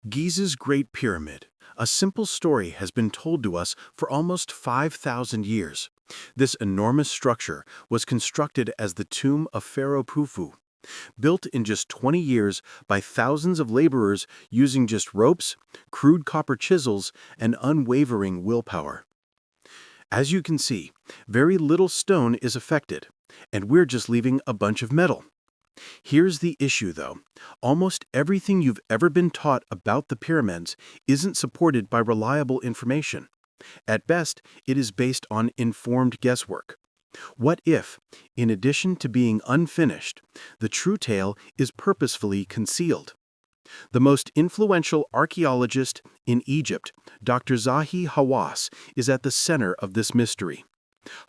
Giza's Great Pyramid. A simple story has been told to us for almost 5,000 years. This enormous structure was constructed as the tomb of Pharaoh Khufu, built in just 20 years by thousands of laborers using just ropes, crude copper chisels, and unwavering willpower. As you can see, very little stone is affected, and we're just leaving a bunch of metal. Here's the issue, though. Almost everything you've ever been taught about the pyramids isn't supported by reliable information. At best, it is based on informed guesswork. What if, in addition to being unfinished, the true tale is purposefully concealed? The most influential archaeologist in Egypt, Dr. Zahi Hawass, is at the center of this mystery.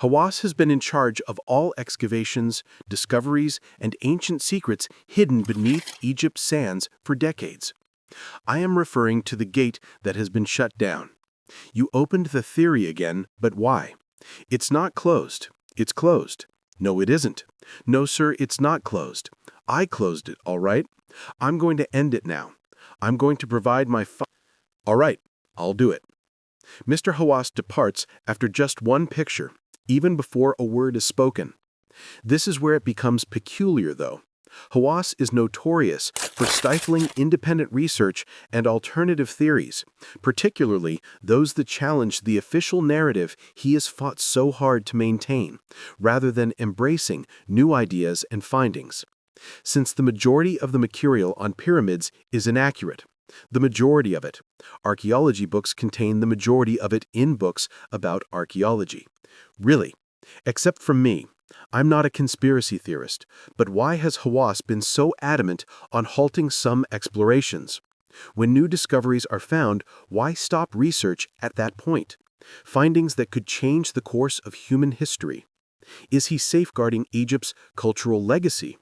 Hawass has been in charge of all excavations, discoveries, and ancient secrets hidden beneath Egypt's sands for decades. I am referring to the gate that has been shut down. You opened the theory again, but why? It's not closed. It's closed. No, it isn't. No, sir, it's not closed. I closed it, all right? I'm going to end it now. I'm going to provide my All right, I'll do it. Mr. Hawass departs after just one picture, even before a word is spoken. This is where it becomes peculiar, though. Hawass is notorious for stifling independent research and alternative theories, particularly those that challenge the official narrative he has fought so hard to maintain, rather than embracing new ideas and findings. Since the majority of the material on pyramids is inaccurate, the majority of it, archaeology books contain the majority of it in books about archaeology. Really, except from me, I'm not a conspiracy theorist, but why has Hawass been so adamant on halting some explorations? When new discoveries are found, why stop research at that point? Findings that could change the course of human history. Is he safeguarding Egypt's cultural legacy?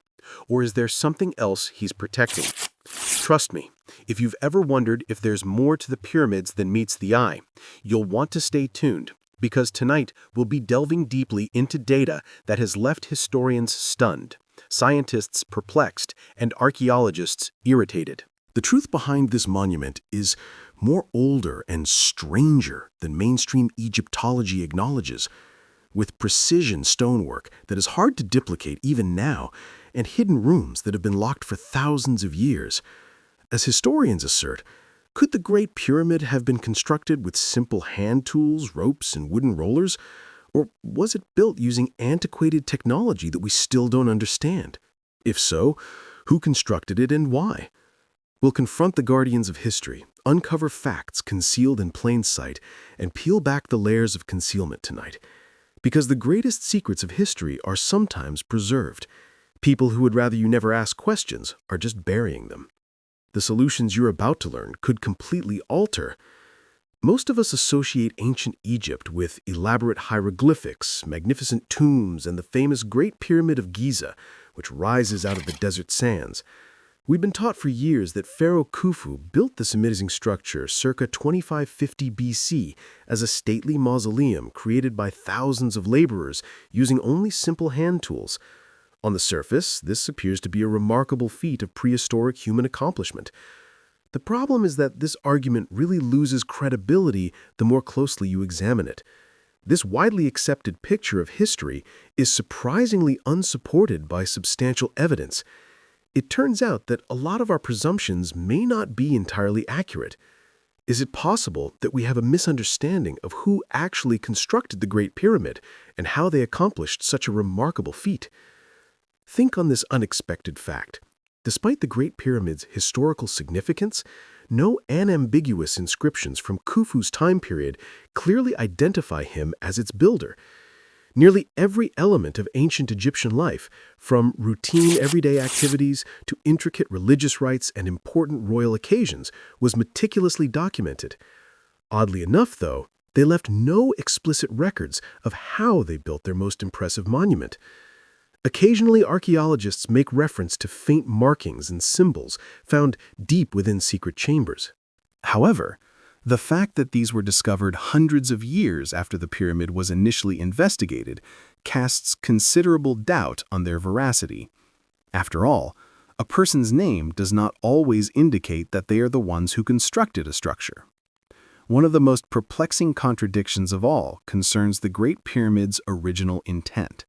Or is there something else he's protecting? Trust me, if you've ever wondered if there's more to the pyramids than meets the eye, you'll want to stay tuned, because tonight we'll be delving deeply into data that has left historians stunned, scientists perplexed, and archaeologists irritated. The truth behind this monument is more older and stranger than mainstream Egyptology acknowledges, with precision stonework that is hard to duplicate even now, and hidden rooms that have been locked for thousands of years. As historians assert, could the Great Pyramid have been constructed with simple hand tools, ropes, and wooden rollers? Or was it built using antiquated technology that we still don't understand? If so, who constructed it and why? We'll confront the guardians of history, uncover facts concealed in plain sight, and peel back the layers of concealment tonight. Because the greatest secrets of history are sometimes preserved. People who would rather you never ask questions are just burying them. The solutions you're about to learn could completely alter. Most of us associate ancient Egypt with elaborate hieroglyphics, magnificent tombs, and the famous Great Pyramid of Giza, which rises out of the desert sands. We've been taught for years that Pharaoh Khufu built this amazing structure circa 2550 BC as a stately mausoleum created by thousands of laborers using only simple hand tools. On the surface, this appears to be a remarkable feat of prehistoric human accomplishment. The problem is that this argument really loses credibility the more closely you examine it. This widely accepted picture of history is surprisingly unsupported by substantial evidence. It turns out that a lot of our presumptions may not be entirely accurate. Is it possible that we have a misunderstanding of who actually constructed the Great Pyramid and how they accomplished such a remarkable feat? Think on this unexpected fact. Despite the Great Pyramid's historical significance, no unambiguous inscriptions from Khufu's time period clearly identify him as its builder. Nearly every element of ancient Egyptian life, from routine everyday activities to intricate religious rites and important royal occasions, was meticulously documented. Oddly enough, though, they left no explicit records of how they built their most impressive monument. Occasionally, archaeologists make reference to faint markings and symbols found deep within secret chambers. However, the fact that these were discovered hundreds of years after the pyramid was initially investigated casts considerable doubt on their veracity. After all, A person's name does not always indicate that they are the ones who constructed a structure. One of the most perplexing contradictions of all concerns the Great Pyramid's original intent.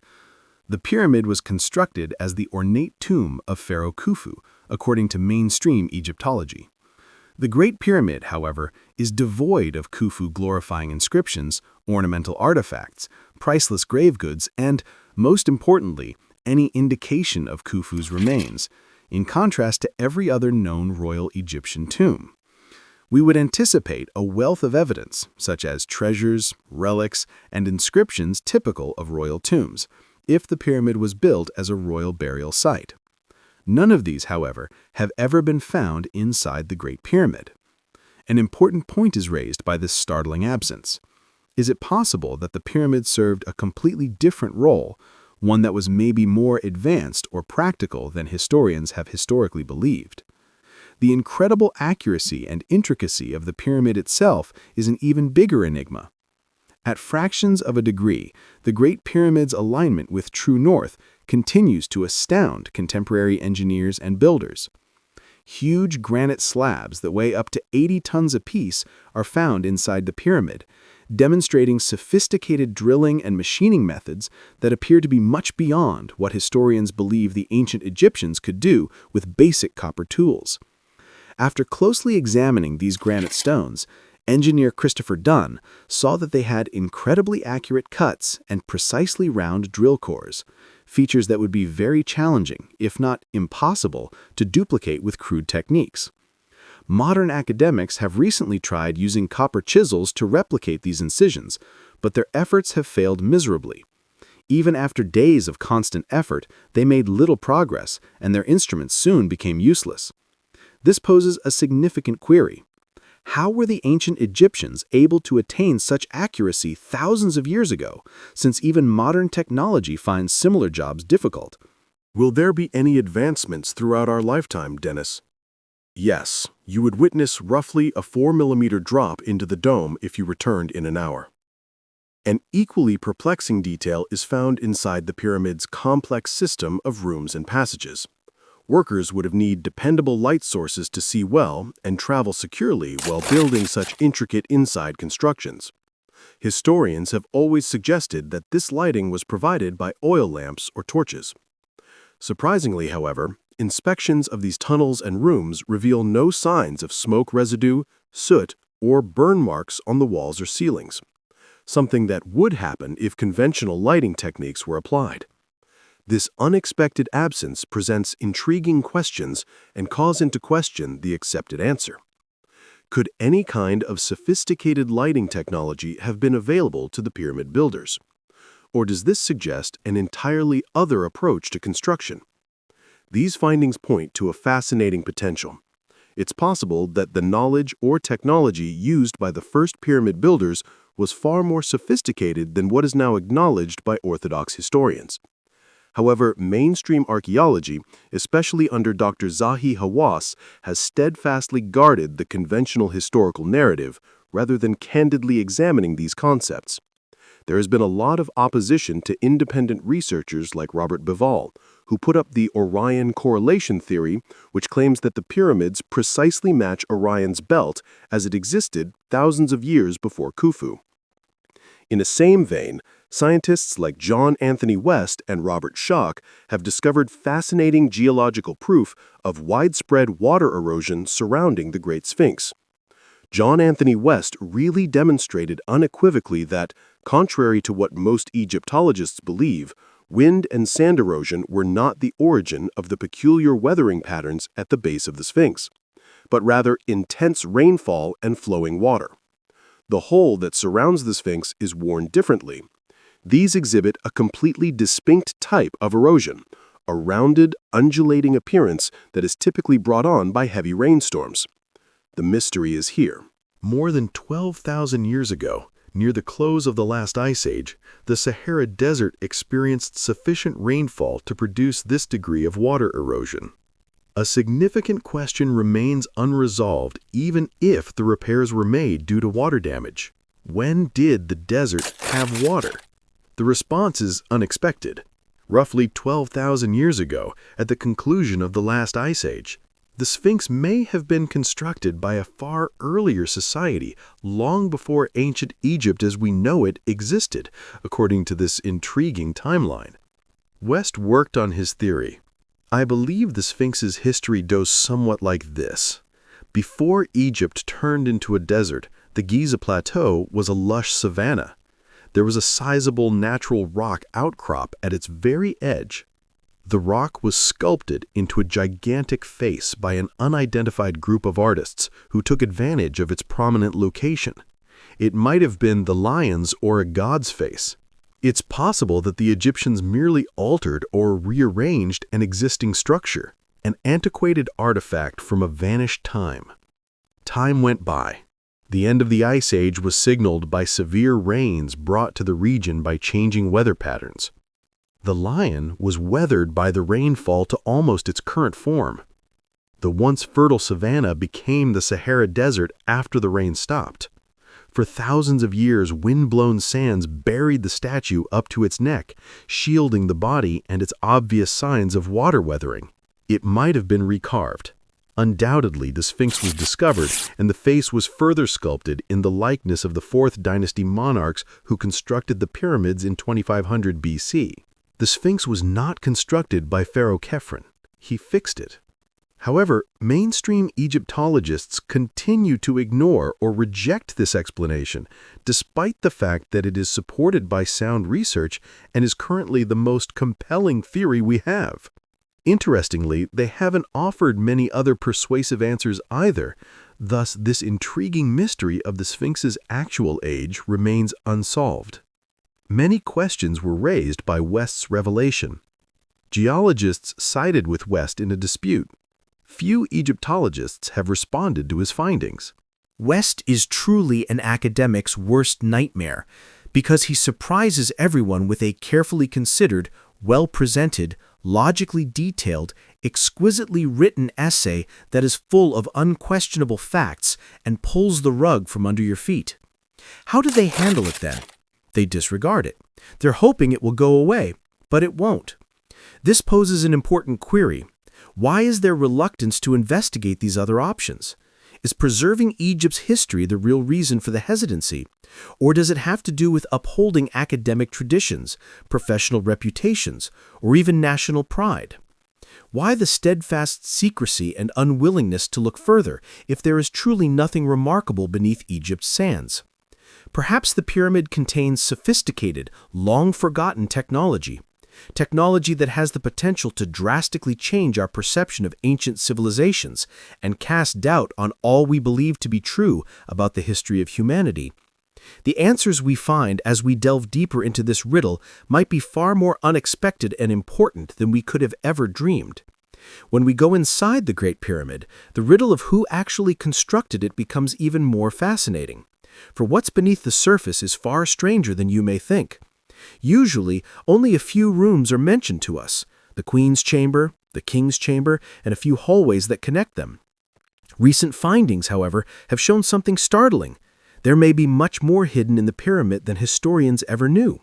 The pyramid was constructed as the ornate tomb of Pharaoh Khufu, according to mainstream Egyptology. The Great Pyramid, however, is devoid of Khufu-glorifying inscriptions, ornamental artifacts, priceless grave goods, and, most importantly, any indication of Khufu's remains, in contrast to every other known royal Egyptian tomb. We would anticipate a wealth of evidence, such as treasures, relics, and inscriptions typical of royal tombs, if the pyramid was built as a royal burial site. None of these, however, have ever been found inside the Great Pyramid. An important point is raised by this startling absence. Is it possible that the pyramid served a completely different role, one that was maybe more advanced or practical than historians have historically believed? The incredible accuracy and intricacy of the pyramid itself is an even bigger enigma. At fractions of a degree, the Great Pyramid's alignment with true north continues to astound contemporary engineers and builders. Huge granite slabs that weigh up to 80 tons apiece are found inside the pyramid, demonstrating sophisticated drilling and machining methods that appear to be much beyond what historians believe the ancient Egyptians could do with basic copper tools. After closely examining these granite stones, engineer Christopher Dunn saw that they had incredibly accurate cuts and precisely round drill cores, features that would be very challenging, if not impossible, to duplicate with crude techniques. Modern academics have recently tried using copper chisels to replicate these incisions, but their efforts have failed miserably. Even after days of constant effort, they made little progress, and their instruments soon became useless. This poses a significant query. How were the ancient Egyptians able to attain such accuracy thousands of years ago, since even modern technology finds similar jobs difficult? Will there be any advancements throughout our lifetime, Dennis? Yes, you would witness roughly a 4-millimeter drop into the dome if you returned in an hour. An equally perplexing detail is found inside the pyramid's complex system of rooms and passages. Workers would have needed dependable light sources to see well and travel securely while building such intricate inside constructions. Historians have always suggested that this lighting was provided by oil lamps or torches. Surprisingly, however, inspections of these tunnels and rooms reveal no signs of smoke residue, soot, or burn marks on the walls or ceilings, something that would happen if conventional lighting techniques were applied. This unexpected absence presents intriguing questions and calls into question the accepted answer. Could any kind of sophisticated lighting technology have been available to the pyramid builders? Or does this suggest an entirely other approach to construction? These findings point to a fascinating potential. It's possible that the knowledge or technology used by the first pyramid builders was far more sophisticated than what is now acknowledged by orthodox historians. However, mainstream archaeology, especially under Dr. Zahi Hawass, has steadfastly guarded the conventional historical narrative rather than candidly examining these concepts. There has been a lot of opposition to independent researchers like Robert Bivol, who put up the Orion correlation theory, which claims that the pyramids precisely match Orion's belt as it existed thousands of years before Khufu. In the same vein, scientists like John Anthony West and Robert Schoch have discovered fascinating geological proof of widespread water erosion surrounding the Great Sphinx. John Anthony West really demonstrated unequivocally that, contrary to what most Egyptologists believe, wind and sand erosion were not the origin of the peculiar weathering patterns at the base of the Sphinx, but rather intense rainfall and flowing water. The hole that surrounds the Sphinx is worn differently. These exhibit a completely distinct type of erosion, a rounded, undulating appearance that is typically brought on by heavy rainstorms. The mystery is here. More than 12,000 years ago, near the close of the last ice age, the Sahara Desert experienced sufficient rainfall to produce this degree of water erosion. A significant question remains unresolved even if the repairs were made due to water damage. When did the desert have water? The response is unexpected. roughly 12,000 years ago, at the conclusion of the last ice age. The Sphinx may have been constructed by a far earlier society, long before ancient Egypt as we know it existed, according to this intriguing timeline. West worked on his theory. I believe the Sphinx's history goes somewhat like this. Before Egypt turned into a desert, the Giza Plateau was a lush savanna. There was a sizable natural rock outcrop at its very edge. The rock was sculpted into a gigantic face by an unidentified group of artists who took advantage of its prominent location. It might have been the lion's or a god's face. It's possible that the Egyptians merely altered or rearranged an existing structure, an antiquated artifact from a vanished time. Time went by. The end of the Ice Age was signaled by severe rains brought to the region by changing weather patterns. The lion was weathered by the rainfall to almost its current form. The once fertile savanna became the Sahara Desert after the rain stopped. For thousands of years, wind-blown sands buried the statue up to its neck, shielding the body and its obvious signs of water weathering. It might have been recarved. Undoubtedly, the Sphinx was discovered, and the face was further sculpted in the likeness of the 4th dynasty monarchs who constructed the pyramids in 2500 BC. The Sphinx was not constructed by Pharaoh Khephren. He fixed it. However, mainstream Egyptologists continue to ignore or reject this explanation, despite the fact that it is supported by sound research and is currently the most compelling theory we have. Interestingly, they haven't offered many other persuasive answers either. Thus, this intriguing mystery of the Sphinx's actual age remains unsolved. Many questions were raised by West's revelation. Geologists sided with West in a dispute. Few Egyptologists have responded to his findings. West is truly an academic's worst nightmare because he surprises everyone with a carefully considered, well-presented, logically detailed, exquisitely written essay that is full of unquestionable facts and pulls the rug from under your feet. How do they handle it then? They disregard it. They're hoping it will go away, but it won't. This poses an important query. Why is there reluctance to investigate these other options? Is preserving Egypt's history the real reason for the hesitancy? Or does it have to do with upholding academic traditions, professional reputations, or even national pride? Why the steadfast secrecy and unwillingness to look further if there is truly nothing remarkable beneath Egypt's sands? Perhaps the pyramid contains sophisticated, long-forgotten technology that has the potential to drastically change our perception of ancient civilizations and cast doubt on all we believe to be true about the history of humanity. The answers we find as we delve deeper into this riddle might be far more unexpected and important than we could have ever dreamed. When we go inside the Great Pyramid, the riddle of who actually constructed it becomes even more fascinating. For what's beneath the surface is far stranger than you may think. Usually, only a few rooms are mentioned to us: the Queen's Chamber, the King's Chamber, and a few hallways that connect them. Recent findings, however, have shown something startling. There may be much more hidden in the pyramid than historians ever knew.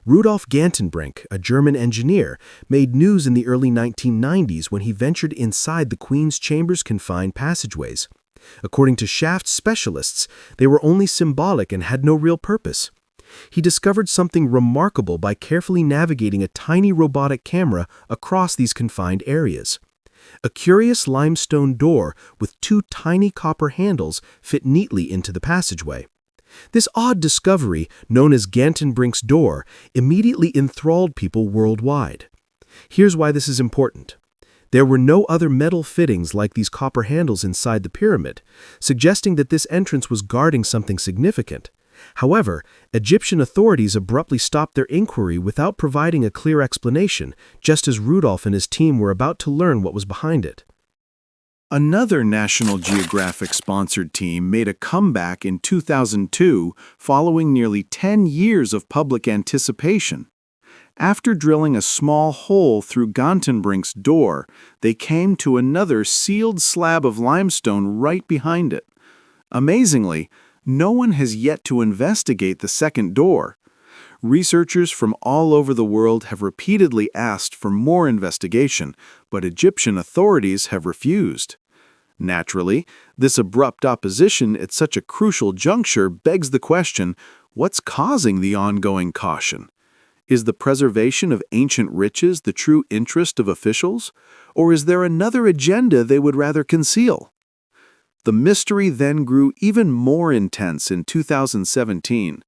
Rudolf Gantenbrink, a German engineer, made news in the early 1990s when he ventured inside the Queen's Chamber's confined passageways. According to shaft specialists, they were only symbolic and had no real purpose. He discovered something remarkable by carefully navigating a tiny robotic camera across these confined areas. A curious limestone door with two tiny copper handles fit neatly into the passageway. This odd discovery, known as Gantenbrink's door, immediately enthralled people worldwide. Here's why this is important. There were no other metal fittings like these copper handles inside the pyramid, suggesting that this entrance was guarding something significant. However, Egyptian authorities abruptly stopped their inquiry without providing a clear explanation, just as Rudolf and his team were about to learn what was behind it. Another National Geographic-sponsored team made a comeback in 2002 following nearly 10 years of public anticipation. After drilling a small hole through Gantenbrink's door, they came to another sealed slab of limestone right behind it. Amazingly, no one has yet to investigate the second door. Researchers from all over the world have repeatedly asked for more investigation, but Egyptian authorities have refused. Naturally, this abrupt opposition at such a crucial juncture begs the question, what's causing the ongoing caution? Is the preservation of ancient riches the true interest of officials, or is there another agenda they would rather conceal? The mystery then grew even more intense in 2017.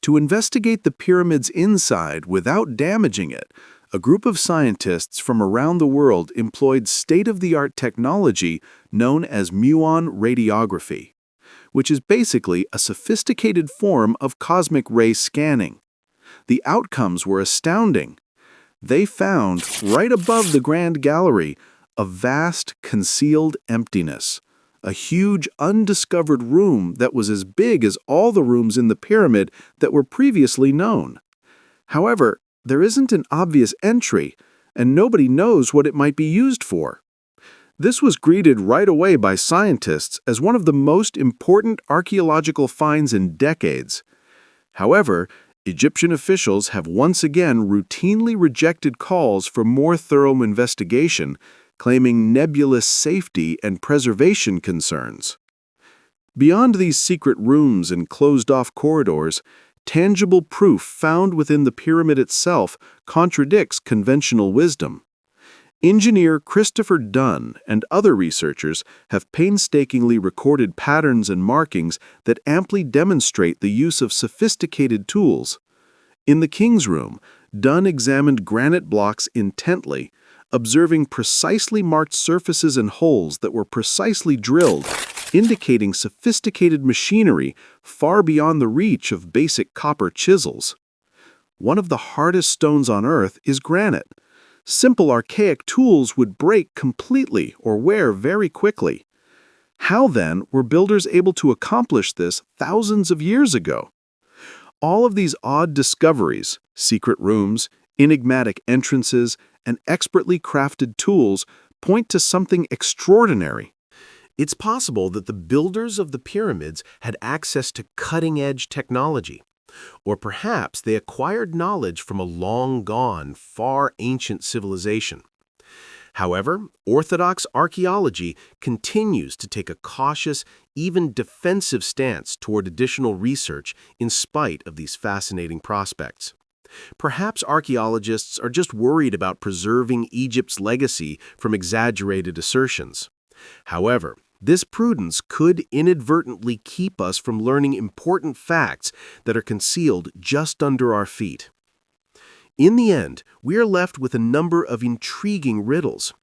To investigate the pyramid's inside without damaging it, a group of scientists from around the world employed state-of-the-art technology known as muon radiography, which is basically a sophisticated form of cosmic ray scanning. The outcomes were astounding. They found, right above the Grand Gallery, a vast, concealed emptiness, a huge, undiscovered room that was as big as all the rooms in the pyramid that were previously known. However, there isn't an obvious entry, and nobody knows what it might be used for. This was greeted right away by scientists as one of the most important archaeological finds in decades. However, Egyptian officials have once again routinely rejected calls for more thorough investigation, claiming nebulous safety and preservation concerns. Beyond these secret rooms and closed-off corridors, tangible proof found within the pyramid itself contradicts conventional wisdom. Engineer Christopher Dunn and other researchers have painstakingly recorded patterns and markings that amply demonstrate the use of sophisticated tools. In the King's Room, Dunn examined granite blocks intently, observing precisely marked surfaces and holes that were precisely drilled, indicating sophisticated machinery far beyond the reach of basic copper chisels. One of the hardest stones on Earth is granite. Simple archaic tools would break completely or wear very quickly. How, then, were builders able to accomplish this thousands of years ago? All of these odd discoveries, secret rooms, enigmatic entrances, and expertly crafted tools point to something extraordinary. It's possible that the builders of the pyramids had access to cutting-edge technology. Or perhaps they acquired knowledge from a long-gone, far ancient civilization. However, orthodox archaeology continues to take a cautious, even defensive stance toward additional research in spite of these fascinating prospects. Perhaps archaeologists are just worried about preserving Egypt's legacy from exaggerated assertions. However, this prudence could inadvertently keep us from learning important facts that are concealed just under our feet. In the end, we are left with a number of intriguing riddles.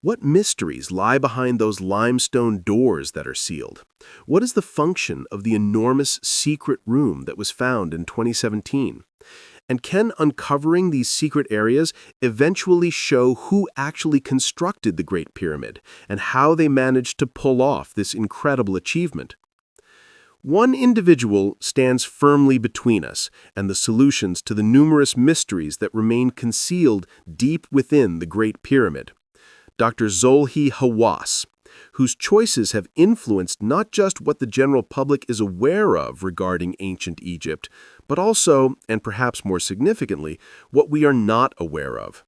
What mysteries lie behind those limestone doors that are sealed? What is the function of the enormous secret room that was found in 2017? And can uncovering these secret areas eventually show who actually constructed the Great Pyramid and how they managed to pull off this incredible achievement? One individual stands firmly between us and the solutions to the numerous mysteries that remain concealed deep within the Great Pyramid. Dr. Zolhi Hawass, whose choices have influenced not just what the general public is aware of regarding ancient Egypt, but also, and perhaps more significantly, what we are not aware of.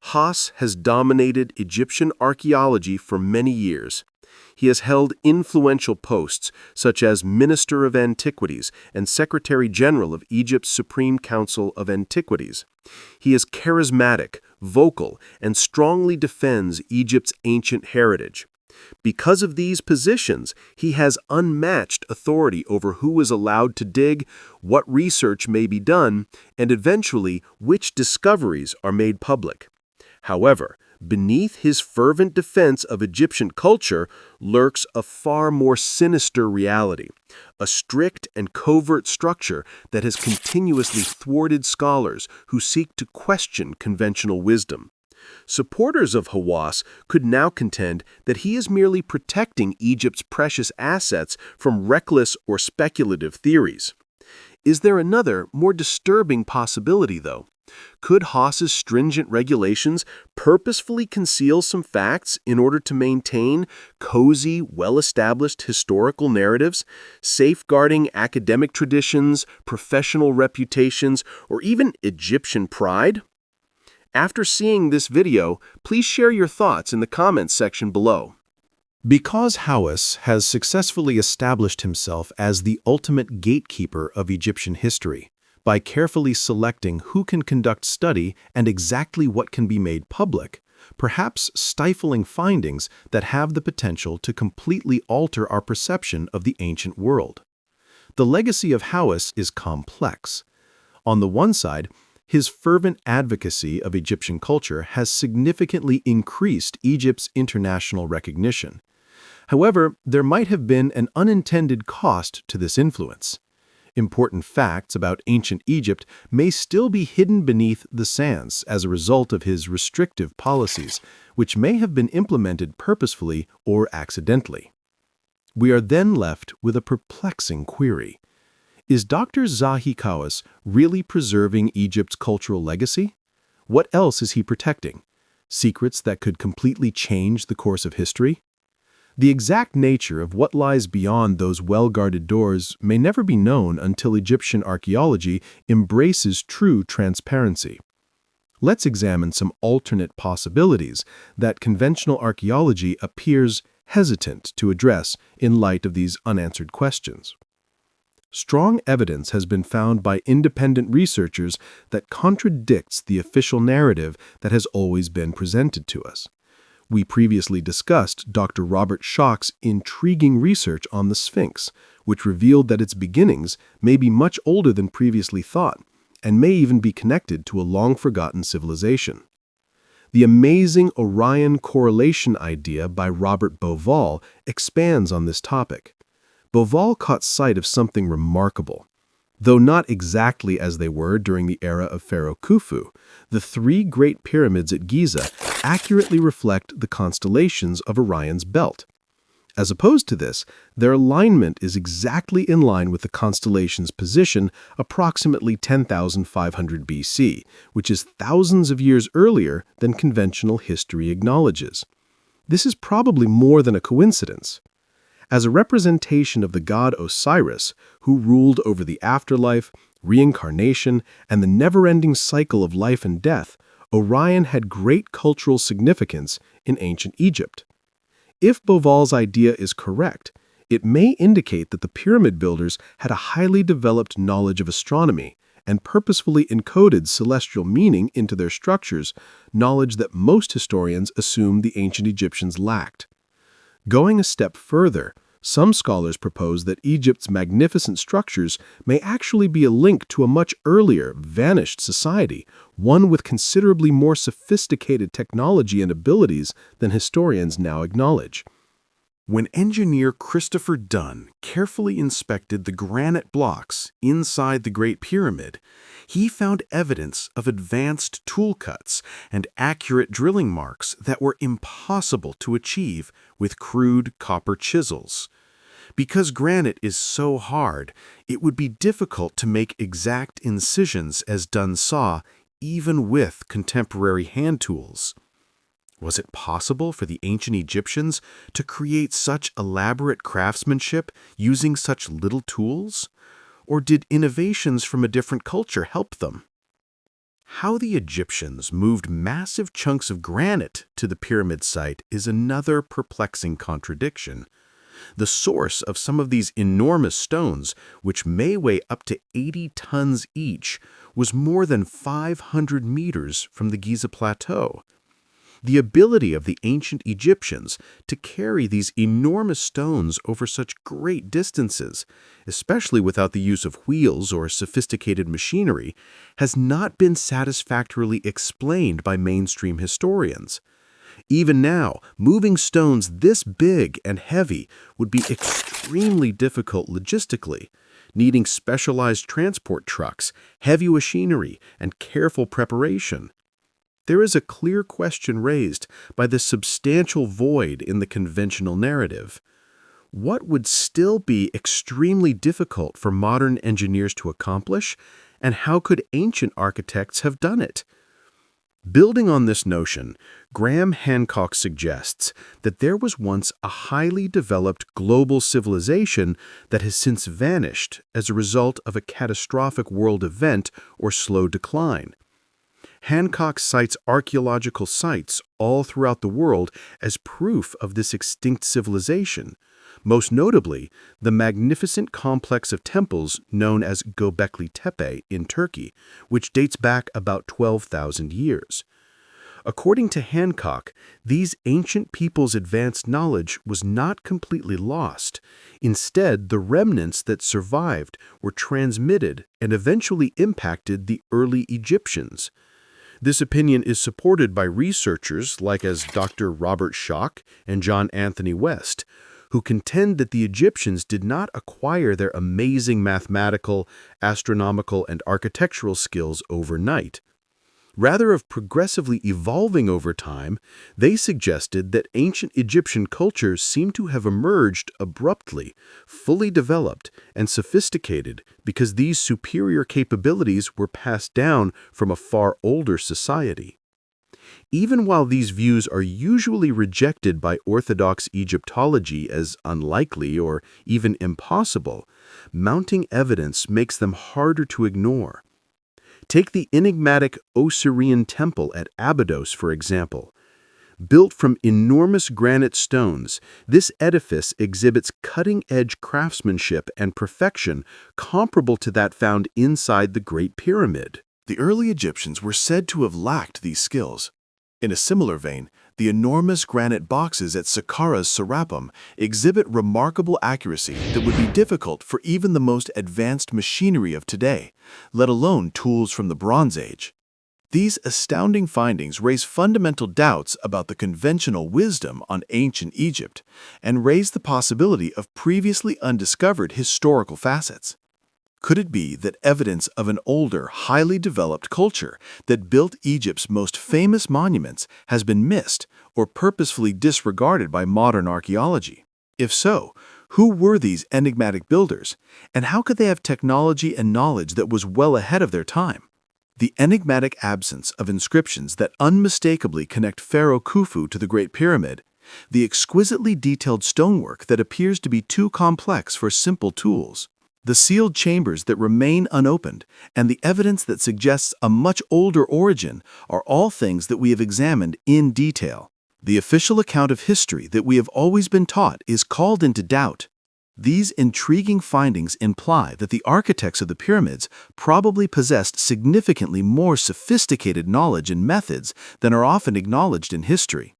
Haas has dominated Egyptian archaeology for many years. He has held influential posts such as Minister of Antiquities and Secretary General of Egypt's Supreme Council of Antiquities. He is charismatic, vocal, and strongly defends Egypt's ancient heritage. Because of these positions, he has unmatched authority over who is allowed to dig, what research may be done, and eventually which discoveries are made public. However, beneath his fervent defense of Egyptian culture lurks a far more sinister reality, a strict and covert structure that has continuously thwarted scholars who seek to question conventional wisdom. Supporters of Hawass could now contend that he is merely protecting Egypt's precious assets from reckless or speculative theories. Is there another, more disturbing possibility, though? Could Haas's stringent regulations purposefully conceal some facts in order to maintain cozy, well-established historical narratives, safeguarding academic traditions, professional reputations, or even Egyptian pride? After seeing this video, please share your thoughts in the comments section below. Because Hawass has successfully established himself as the ultimate gatekeeper of Egyptian history, by carefully selecting who can conduct study and exactly what can be made public, perhaps stifling findings that have the potential to completely alter our perception of the ancient world. The legacy of Hawass is complex. On the one side, his fervent advocacy of Egyptian culture has significantly increased Egypt's international recognition. However, there might have been an unintended cost to this influence. Important facts about ancient Egypt may still be hidden beneath the sands as a result of his restrictive policies, which may have been implemented purposefully or accidentally. We are then left with a perplexing query. Is Dr. Zahi Hawass really preserving Egypt's cultural legacy? What else is he protecting? Secrets that could completely change the course of history? The exact nature of what lies beyond those well-guarded doors may never be known until Egyptian archaeology embraces true transparency. Let's examine some alternate possibilities that conventional archaeology appears hesitant to address in light of these unanswered questions. Strong evidence has been found by independent researchers that contradicts the official narrative that has always been presented to us. We previously discussed Dr. Robert Schoch's intriguing research on the Sphinx, which revealed that its beginnings may be much older than previously thought, and may even be connected to a long-forgotten civilization. The amazing Orion correlation idea by Robert Bauval expands on this topic. Bauval caught sight of something remarkable. Though not exactly as they were during the era of Pharaoh Khufu, the three Great Pyramids at Giza accurately reflect the constellations of Orion's belt. As opposed to this, their alignment is exactly in line with the constellation's position approximately 10,500 BC, which is thousands of years earlier than conventional history acknowledges. This is probably more than a coincidence. As a representation of the god Osiris, who ruled over the afterlife, reincarnation, and the never-ending cycle of life and death, Orion had great cultural significance in ancient Egypt. If Bauval's idea is correct, it may indicate that the pyramid builders had a highly developed knowledge of astronomy and purposefully encoded celestial meaning into their structures, knowledge that most historians assume the ancient Egyptians lacked. Going a step further, some scholars propose that Egypt's magnificent structures may actually be a link to a much earlier, vanished society, one with considerably more sophisticated technology and abilities than historians now acknowledge. When engineer Christopher Dunn carefully inspected the granite blocks inside the Great Pyramid, he found evidence of advanced tool cuts and accurate drilling marks that were impossible to achieve with crude copper chisels. Because granite is so hard, it would be difficult to make exact incisions as Dunn saw, even with contemporary hand tools. Was it possible for the ancient Egyptians to create such elaborate craftsmanship using such little tools? Or did innovations from a different culture help them? How the Egyptians moved massive chunks of granite to the pyramid site is another perplexing contradiction. The source of some of these enormous stones, which may weigh up to 80 tons each, was more than 500 meters from the Giza Plateau. The ability of the ancient Egyptians to carry these enormous stones over such great distances, especially without the use of wheels or sophisticated machinery, has not been satisfactorily explained by mainstream historians. Even now, moving stones this big and heavy would be extremely difficult logistically, needing specialized transport trucks, heavy machinery, and careful preparation. There is a clear question raised by this substantial void in the conventional narrative. What would still be extremely difficult for modern engineers to accomplish, And how could ancient architects have done it? Building on this notion, Graham Hancock suggests that there was once a highly developed global civilization that has since vanished as a result of a catastrophic world event or slow decline. Hancock cites archaeological sites all throughout the world as proof of this extinct civilization, most notably the magnificent complex of temples known as Göbekli Tepe in Turkey, which dates back about 12,000 years. According to Hancock, these ancient peoples' advanced knowledge was not completely lost. Instead, the remnants that survived were transmitted and eventually impacted the early Egyptians. This opinion is supported by researchers like as Dr. Robert Schoch and John Anthony West, who contend that the Egyptians did not acquire their amazing mathematical, astronomical, and architectural skills overnight. Rather of progressively evolving over time, they suggested that ancient Egyptian culture seemed to have emerged abruptly, fully developed, and sophisticated because these superior capabilities were passed down from a far older society. Even while these views are usually rejected by Orthodox Egyptology as unlikely or even impossible, mounting evidence makes them harder to ignore. Take the enigmatic Osirian Temple at Abydos, for example. Built from enormous granite stones, this edifice exhibits cutting-edge craftsmanship and perfection comparable to that found inside the Great Pyramid. The early Egyptians were said to have lacked these skills. In a similar vein, the enormous granite boxes at Saqqara's Serapim exhibit remarkable accuracy that would be difficult for even the most advanced machinery of today, let alone tools from the Bronze Age. These astounding findings raise fundamental doubts about the conventional wisdom on ancient Egypt and raise the possibility of previously undiscovered historical facets. Could it be that evidence of an older, highly developed culture that built Egypt's most famous monuments has been missed or purposefully disregarded by modern archaeology? If so, who were these enigmatic builders, and how could they have technology and knowledge that was well ahead of their time? The enigmatic absence of inscriptions that unmistakably connect Pharaoh Khufu to the Great Pyramid, the exquisitely detailed stonework that appears to be too complex for simple tools, the sealed chambers that remain unopened, and the evidence that suggests a much older origin are all things that we have examined in detail. The official account of history that we have always been taught is called into doubt. These intriguing findings imply that the architects of the pyramids probably possessed significantly more sophisticated knowledge and methods than are often acknowledged in history.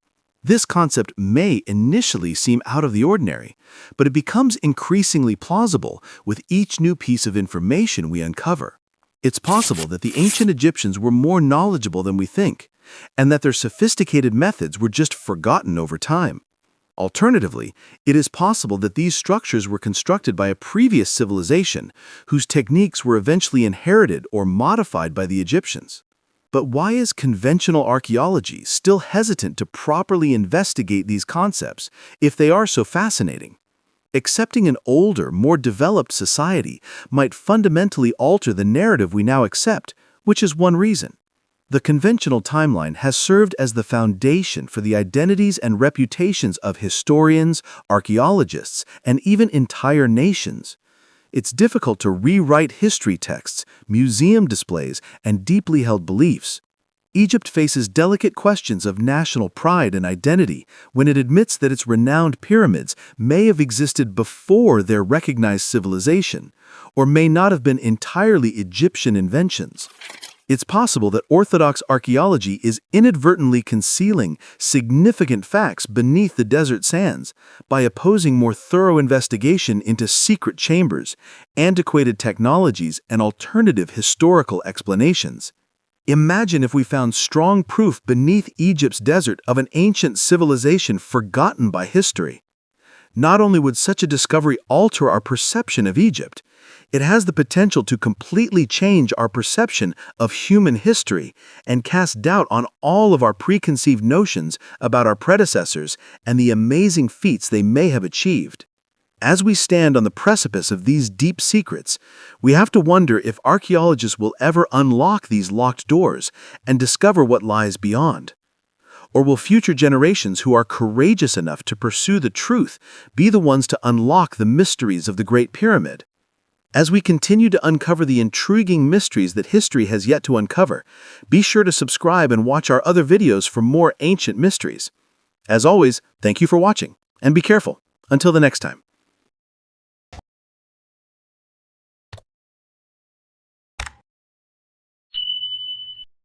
This concept may initially seem out of the ordinary, but it becomes increasingly plausible with each new piece of information we uncover. It's possible that the ancient Egyptians were more knowledgeable than we think, and that their sophisticated methods were just forgotten over time. Alternatively, it is possible that these structures were constructed by a previous civilization whose techniques were eventually inherited or modified by the Egyptians. But why is conventional archaeology still hesitant to properly investigate these concepts if they are so fascinating? Accepting an older, more developed society might fundamentally alter the narrative we now accept, which is one reason. The conventional timeline has served as the foundation for the identities and reputations of historians, archaeologists, and even entire nations. It's difficult to rewrite history texts, museum displays, and deeply held beliefs. Egypt faces delicate questions of national pride and identity when it admits that its renowned pyramids may have existed before their recognized civilization, or may not have been entirely Egyptian inventions. It's possible that Orthodox archaeology is inadvertently concealing significant facts beneath the desert sands by opposing more thorough investigation into secret chambers, antiquated technologies, and alternative historical explanations. Imagine if we found strong proof beneath Egypt's desert of an ancient civilization forgotten by history. Not only would such a discovery alter our perception of Egypt, it has the potential to completely change our perception of human history and cast doubt on all of our preconceived notions about our predecessors and the amazing feats they may have achieved. As we stand on the precipice of these deep secrets, we have to wonder if archaeologists will ever unlock these locked doors and discover what lies beyond. Or will future generations who are courageous enough to pursue the truth be the ones to unlock the mysteries of the Great Pyramid? As we continue to uncover the intriguing mysteries that history has yet to uncover, be sure to subscribe and watch our other videos for more ancient mysteries. As always, thank you for watching, and be careful. Until the next time.